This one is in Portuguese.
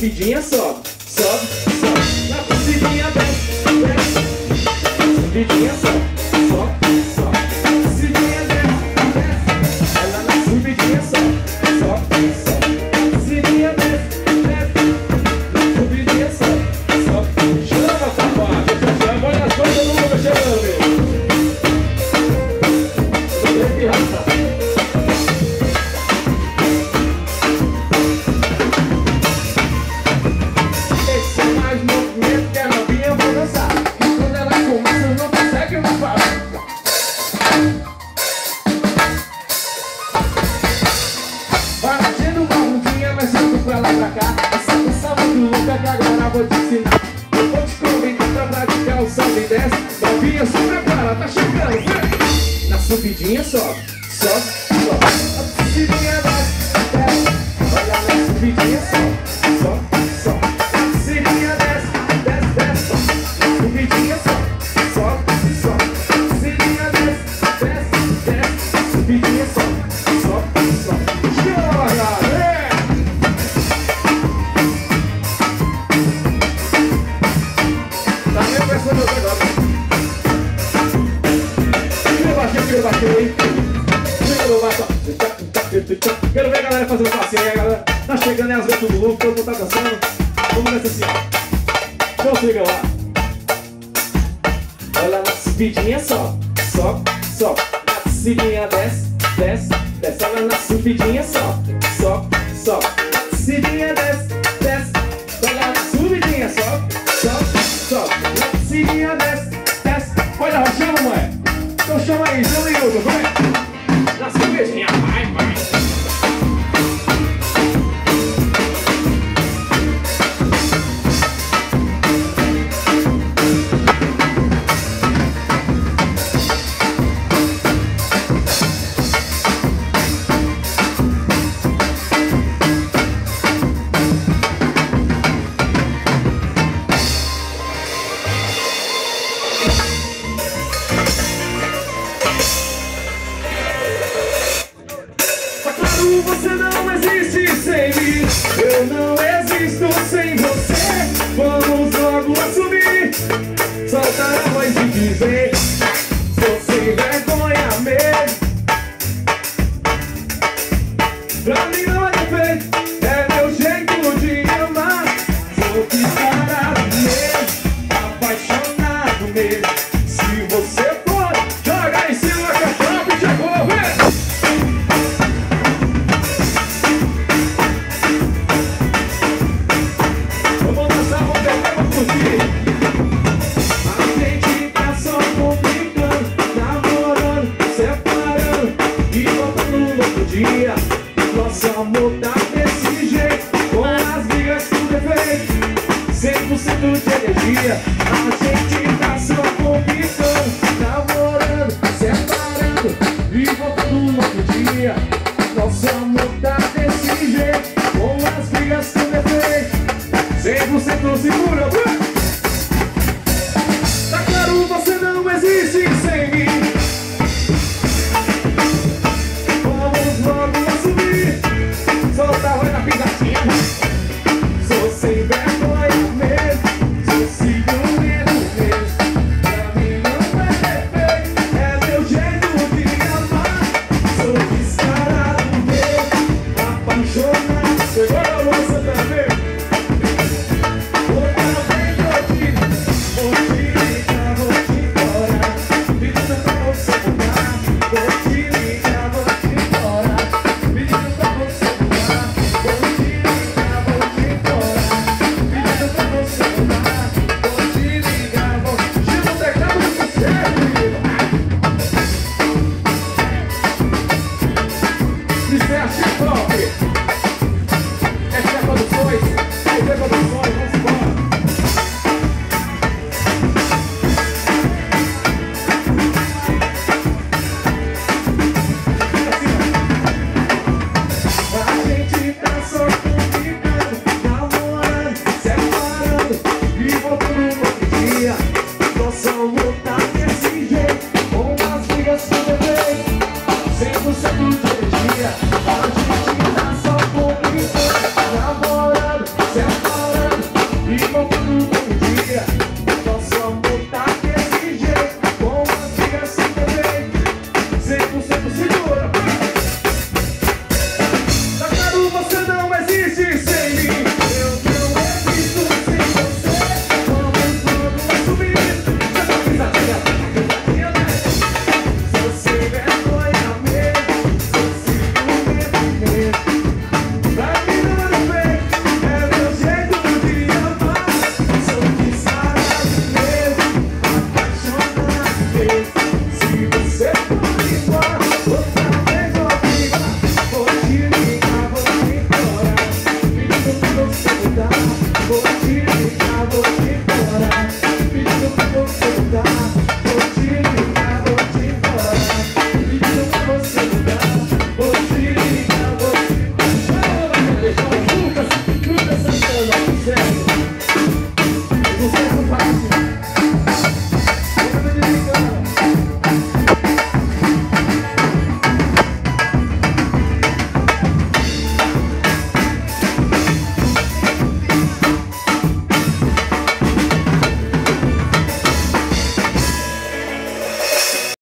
Subidinha sobe, sobe, sobe. Na subidinha desce, desce. Subidinha sobe, sobe, sobe. Na subidinha desce, desce. Ela na subidinha sobe, sobe, sobe. Na subidinha desce, desce. Na subidinha sobe, sobe. Chama, papai, chama. Olha as coisas do mundo chegando, meu. Não tem raça. Vou te ensinar, eu vou te convidar pra praticar o sobe e desce. Novinha, se prepara, tá chegando, vem! Na subidinha sobe, sobe, sobe. Na subidinha desce, desce. Olha na subidinha sobe, sobe, sobe. Na subidinha desce, desce, desce. Na subidinha sobe, sobe, sobe. Na subidinha desce, desce, desce. Na subidinha sobe, sobe, sobe. Chora, vem! Quero ver a galera fazendo passeio aí, galera. Tá chegando aí as gatas do louco, todo mundo tá dançando. Vamos nessa assim, ó. Então chega lá. Olha na subidinha, sobe, sobe, sobe. Na subidinha desce, desce, desce. Olha na subidinha, sobe, sobe, sobe. Na subidinha desce, desce. Olha na subidinha, sobe, sobe, sobe. Na subidinha desce, desce. Olha, chama, mãe. Então chama aí, chama aí, Hilton.